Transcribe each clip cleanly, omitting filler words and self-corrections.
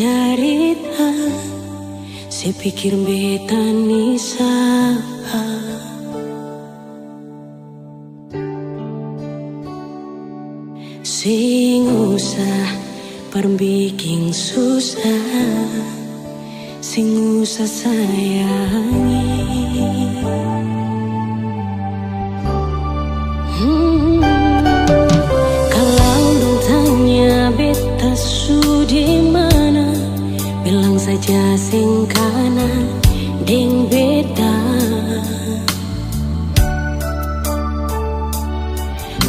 Jarita, saya pikir beta ni sapa. Sing usah perbikin susah, sing usah sayangi. Kalau lu tanya beta su di mana, bilang saja sing kanan deng beta.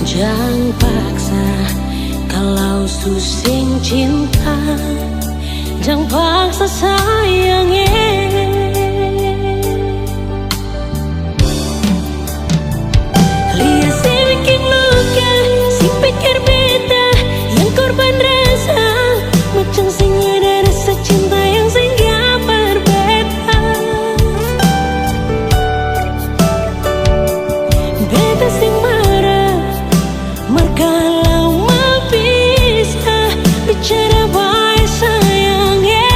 Jangan paksa kalau su sing cinta, jangan paksa sayangnya. Lihat si bikin luka, si pikir beta yang korban rasa, macam sing ada rasa cinta yang singgah berbeda. Beta sing marah, kalau mau bisa bicara baik sayangnya.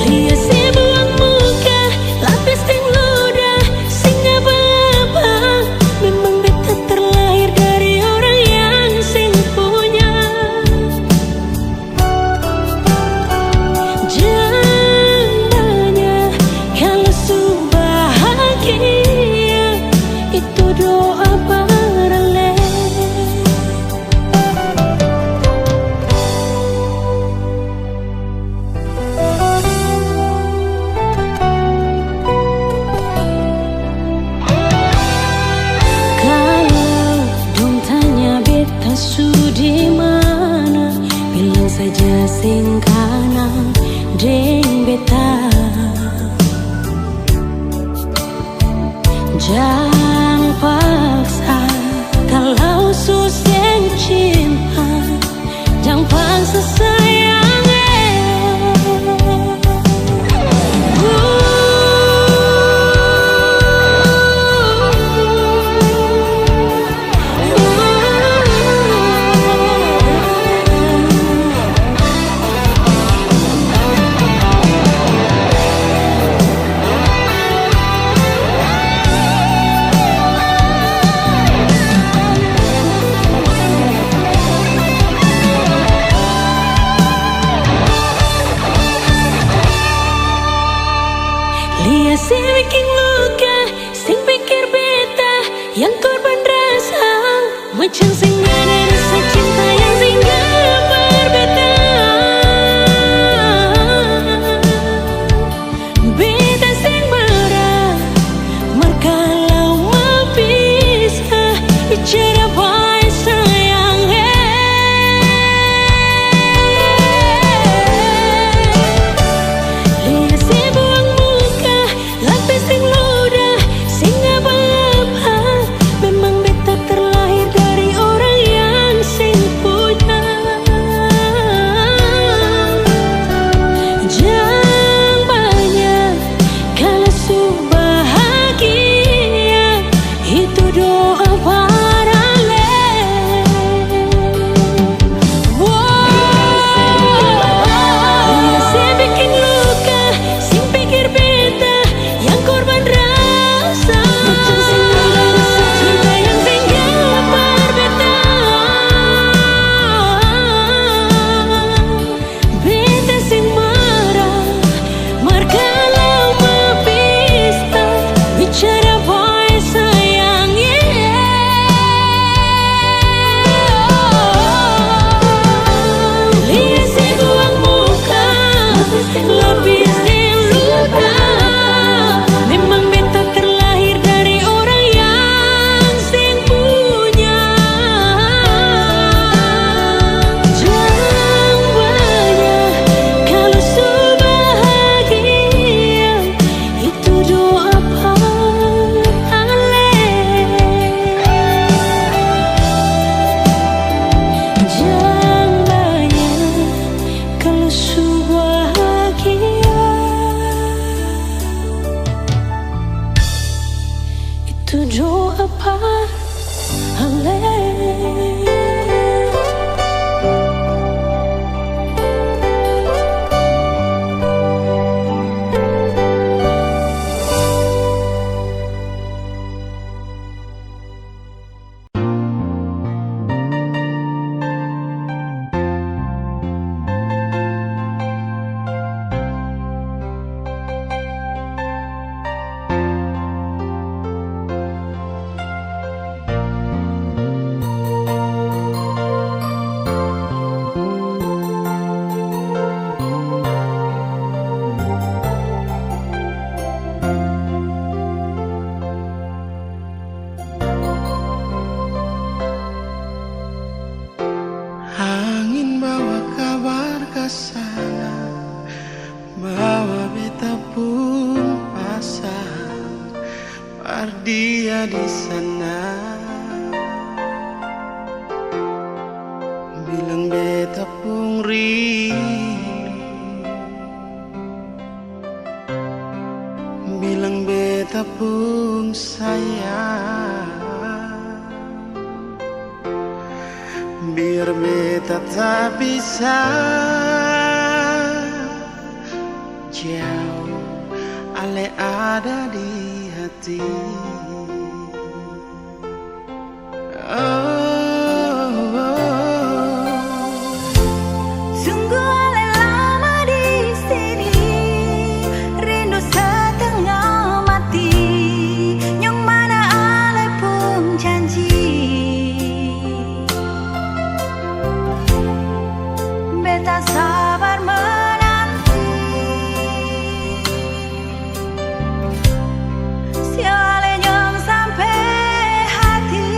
Lihat si buang muka, lapis ting ludah, sing apa-apa. Memang beta terlahir dari orang yang sing punya. Jangan tanya kalau su bahagia, itu doa paralel. Kalau dong tanya beta su di mana, bilang saja sing kanan deng beta. Jangan paksa kalau su sing cinta, jangan paksa sayangnya. Lihat si bikin luka, sing pikir beta yang korban rasa, macam sing ada rasa cinta yang singgah berbeda. Beta sing marah, kalau mau bisa bicara baik sayangnya. Lihat si buang muka, lapis ting ludah, sing apa-apa. Memang beta terlahir dari orang pasangan, bahwa beta pun pasang par dia di sana. Bilang beta pun rindu, bilang beta pun sayang, biar beta tak bisa jauh, ale ada di hati. Sungguh ale lama di sini, rindu setengah mati, yang mana ale pun janji beta sabar menanti. Siale yang sampai hati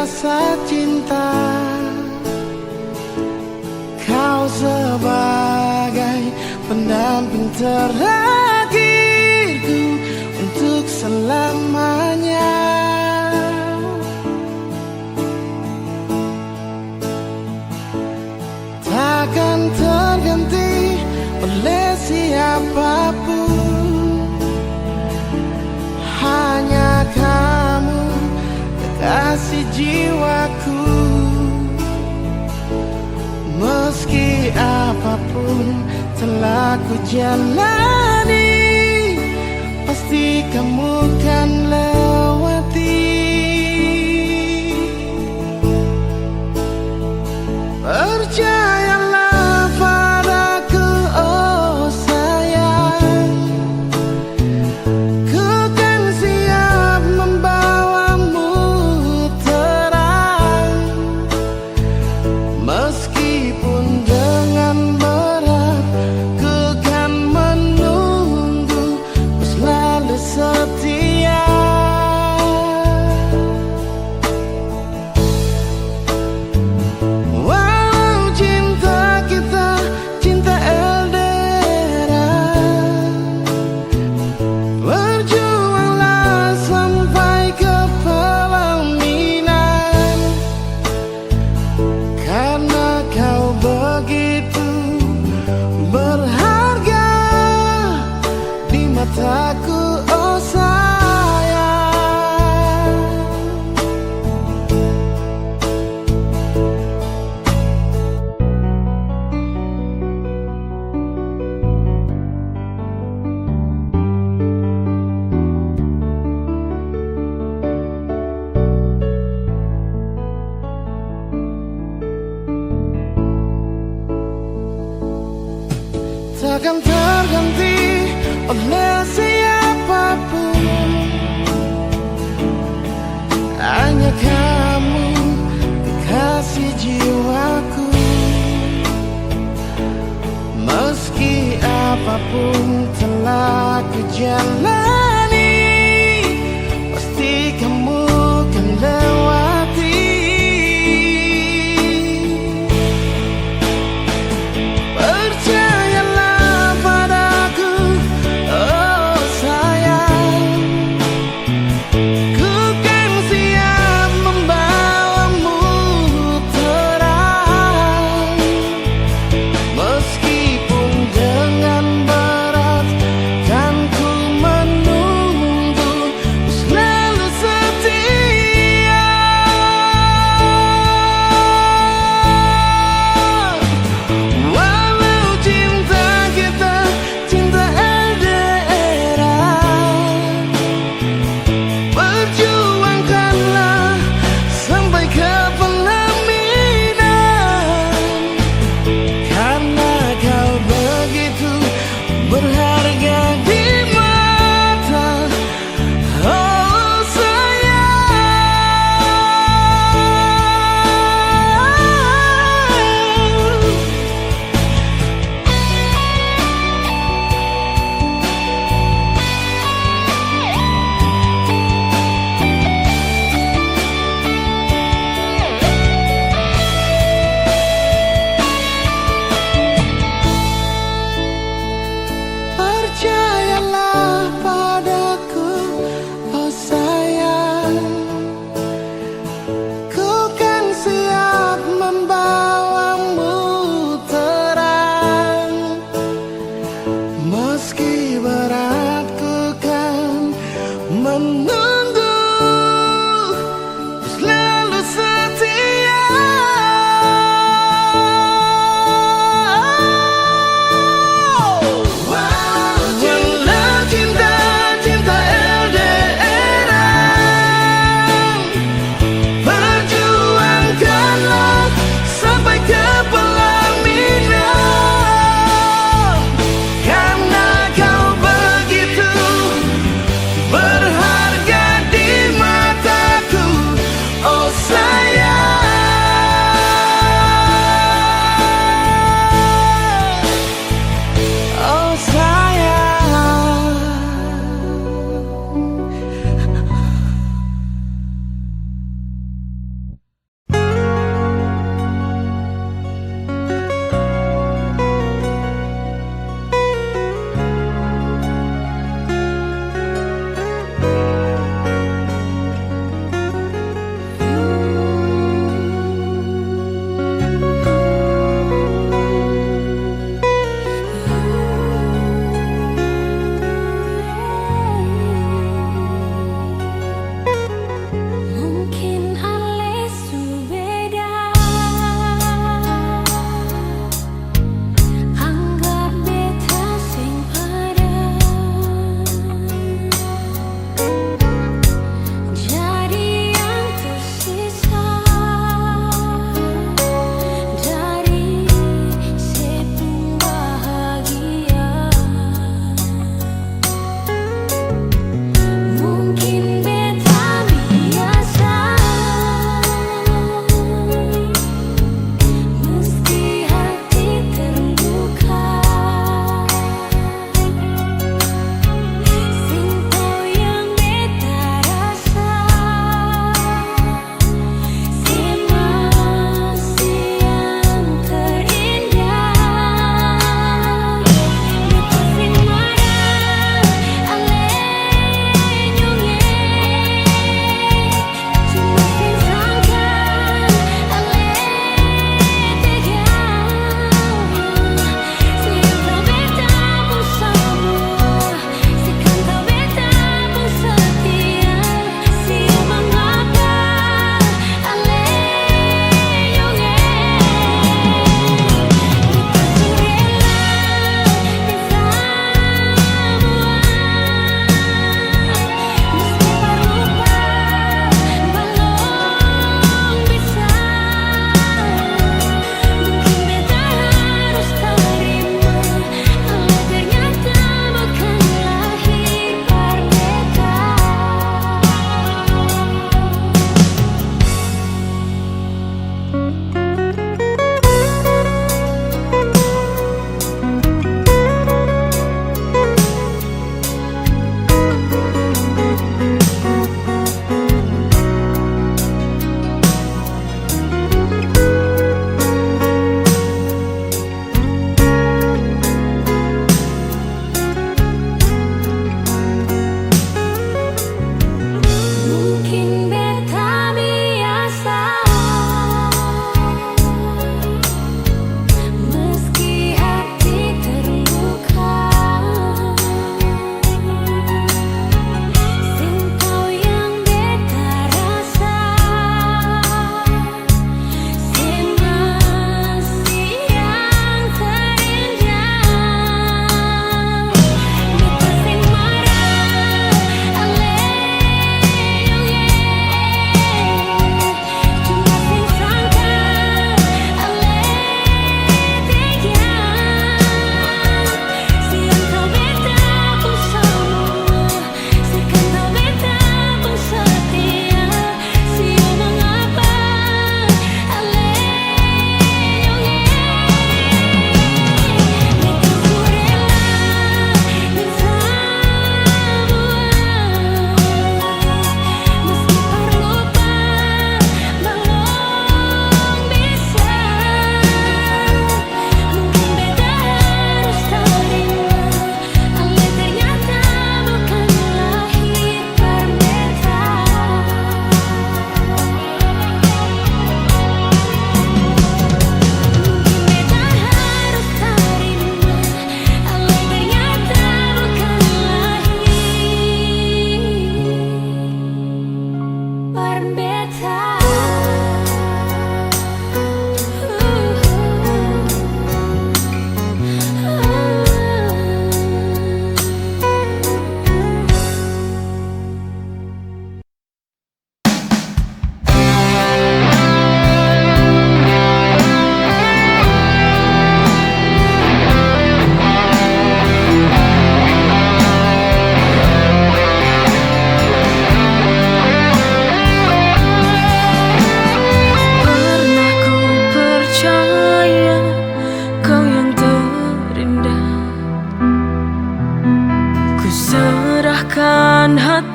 rasa cinta. Kau sebagai pendamping terakhirku untuk selamanya. Takkan terganti oleh siapapun, hanya kamu kekasih jiwaku. Meski apapun telah ku jalani, pasti kamu kan lewati. takkan terganti oleh siapapun. Hanya kamu, kekasih jiwaku. Meski apapun telah kujalani, pasti kamu kan lewati. Percayalah padaku, oh sayang, ku kan siap membawamu terang. Meskipun dengan berat kan ku menang.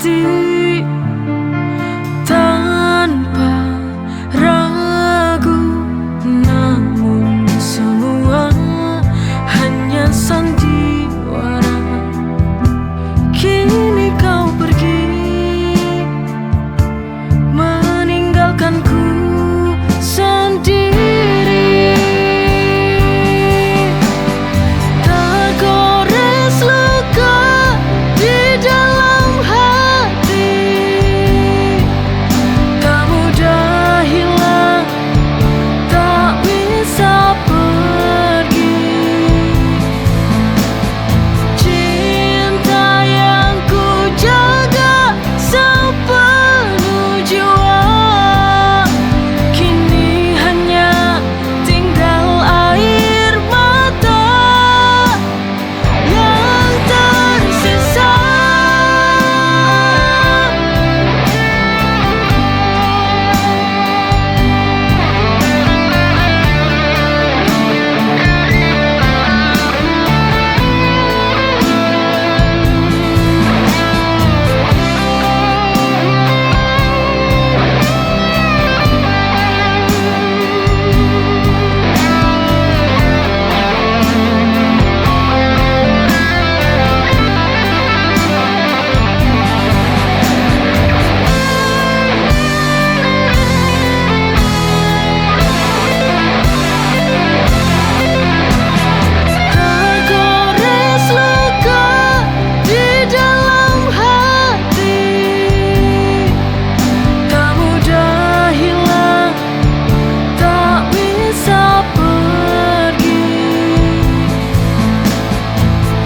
hati tanpa ragu, namun semua hanya sandiwara. Kini kau pergi meninggalkanku sendiri. Tergores luka di dalam hati, tak mudah hilang, tak bisa pergi. Cinta yang ku jaga sepenuh jiwa, kini hanya tinggal air mata yang tersisa. Tergores luka di dalam hati, tak mudah hilang, tak bisa pergi.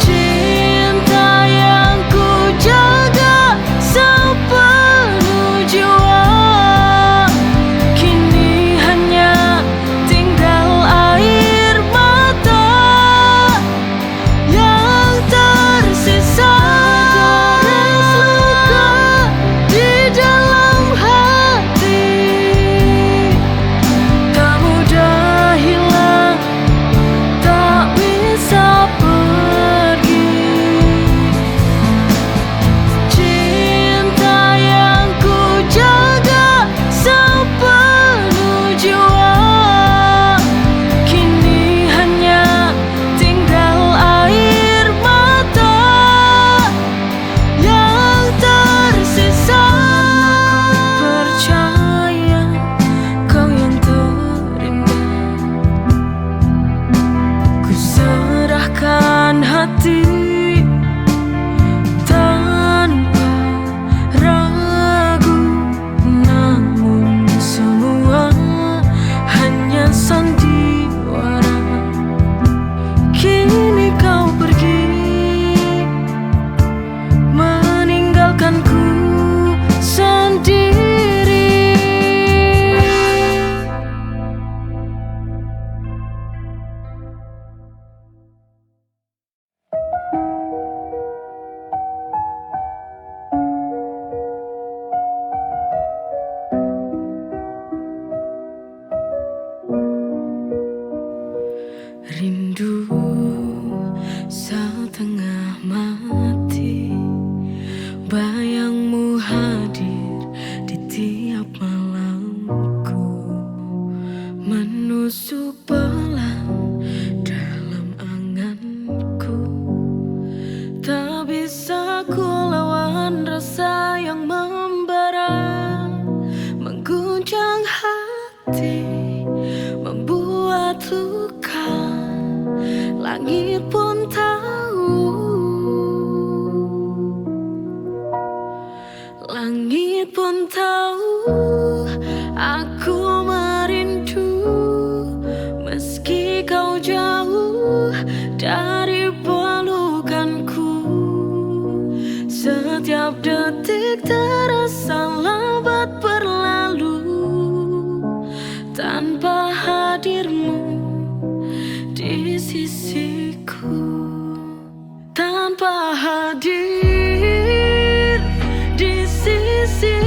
Cinta yang ku jaga sepenuh jiwa, kini hanya tinggal air mata yang tersisa. Tergores luka di dalam hati, tak mudah hilang, tak bisa pergi. Cinta yang ku jaga sepenuh jiwa, kini hanya tinggal air mata yang tersisa. Ku percaya kau yang terindah, ku serahkan hati tanpa ragu, namun semua hanya sandiwara. Kini kau pergi meninggalkanku sendiri. Rindu setengah mati, bayangmu hadir di tiap malamku, menusuk pelan dalam anganku. Tak bisa ku lawan rasa yang membara, mengguncang hati, membuat luka. Langit pun tahu, langit pun tahu aku merindu, meski kau jauh dari pelukanku. Setiap detik terasa lambat berlalu tanpa hadirmu di sisiku, tanpa hadir di sisi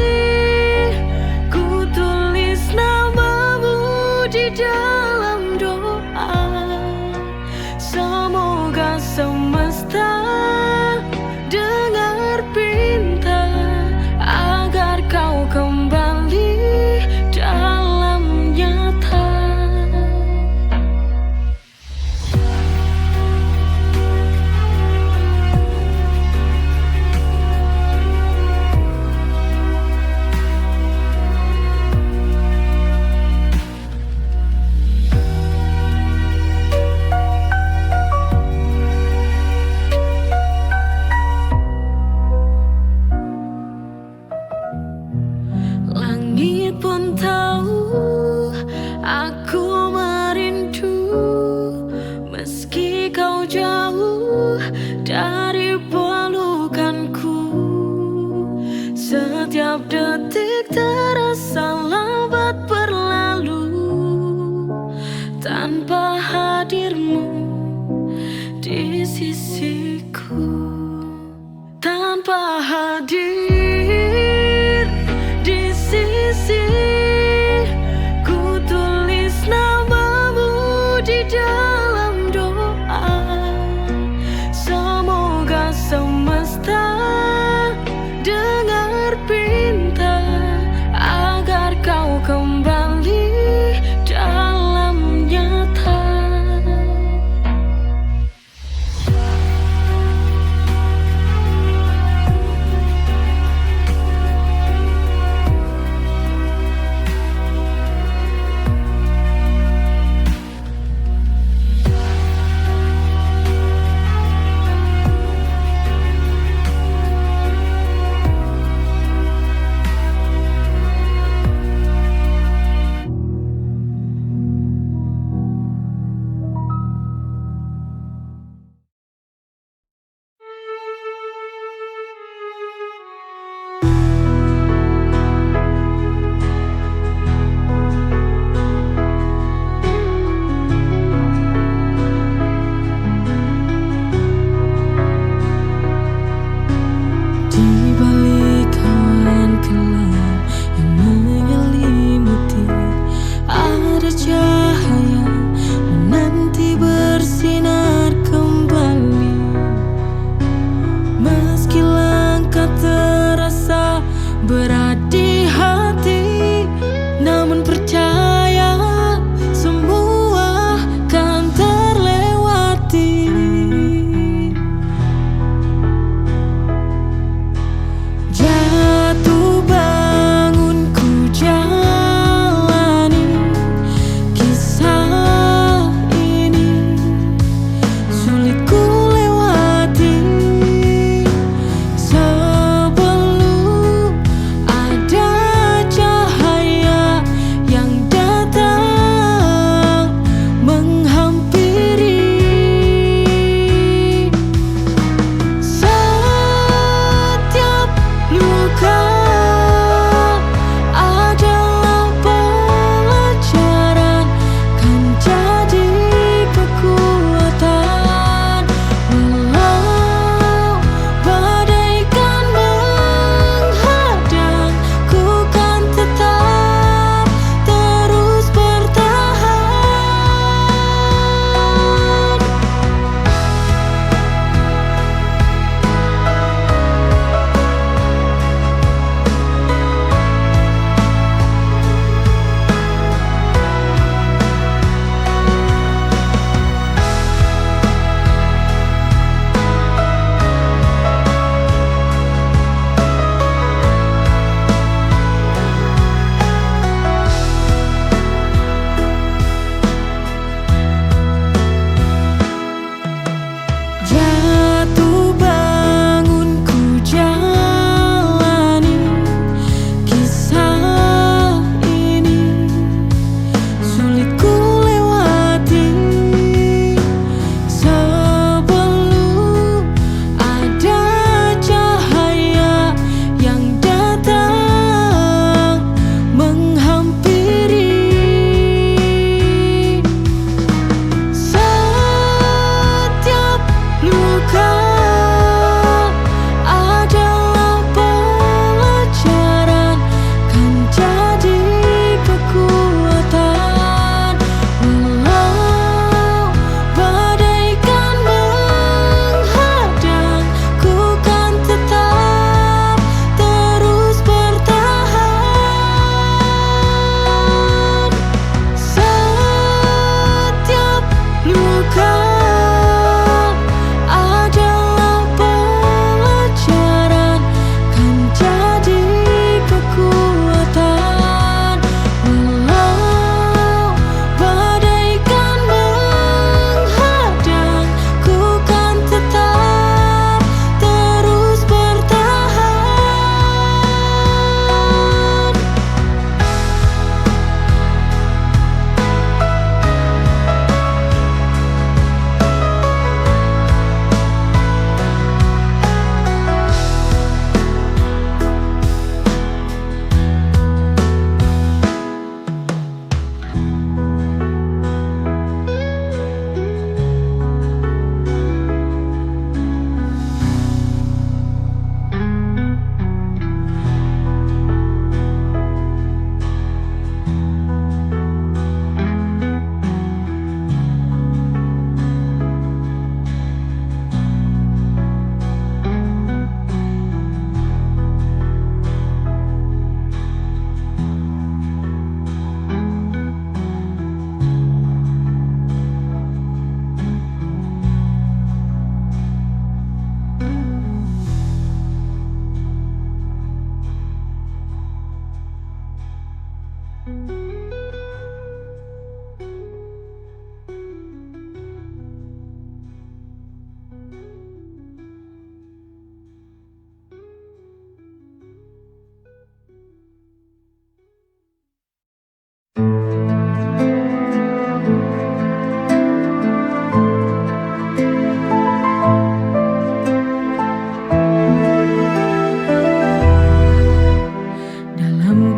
Dalam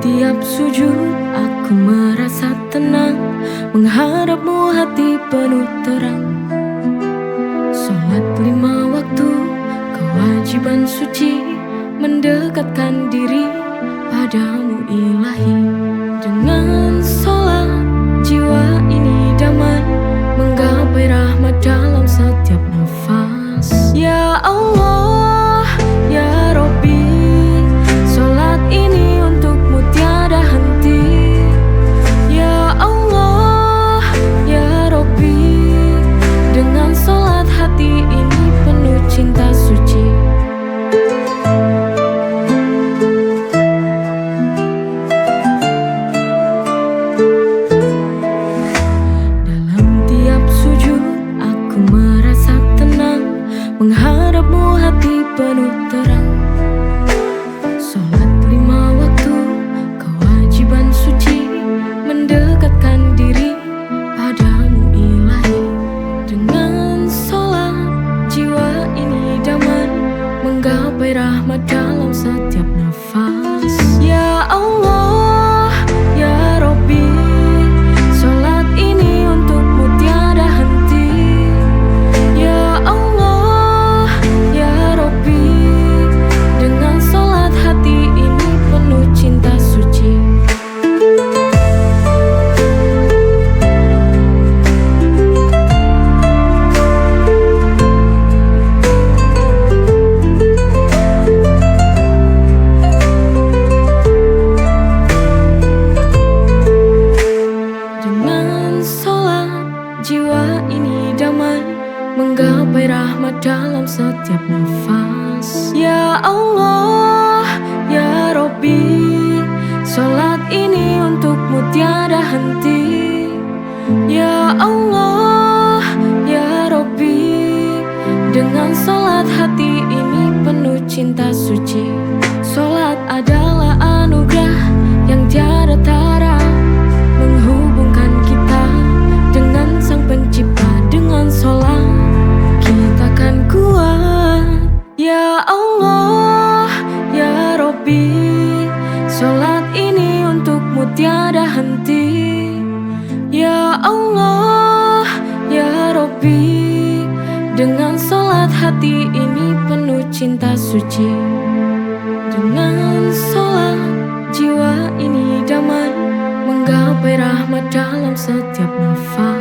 tiap sujud aku merasa tenang, menghadapmu hati penuh terang. Sholat 5 waktu, kewajiban suci, mendekatkan diri padamu ilahi. Dengan sholat jiwa ini damai, menggapai rahmat dalam setiap nafas. Ya Allah, ya Rabbi, sholat ini untukmu tiada henti. Ya Allah, ya Rabbi, dengan sholat hati ini penuh cinta suci. Dalam tiap sujud aku merasa tenang, menghadapmu hati penuh terang. Sholat 5 waktu, kewajiban suci, mendekatkan diri padamu ilahi. Dengan sholat jiwa ini damai, menggapai rahmat dalam setiap nafas. Ya Allah, ya Rabbi, sholat ini untukmu tiada henti. Ya Allah, ya Rabbi, dengan sholat hati ini penuh cinta suci. Dengan sholat jiwa ini damai, menggapai rahmat dalam setiap nafas. Ya Allah, ya Rabbi, sholat ini untukmu tiada henti. Ya Allah, ya Rabbi, dengan sholat hati ini penuh cinta suci. Sholat adalah anugerah yang tiada tara, menghubungkan kita dengan Sang Pencipta. Dengan sholat kita kan kuat. Ya Allah, ya Rabbi, sholat ini untukmu tiada henti. Ya Allah, ya Rabbi, dengan sholat hati ini penuh cinta suci. Dengan sholat jiwa ini damai, menggapai rahmat dalam setiap nafas.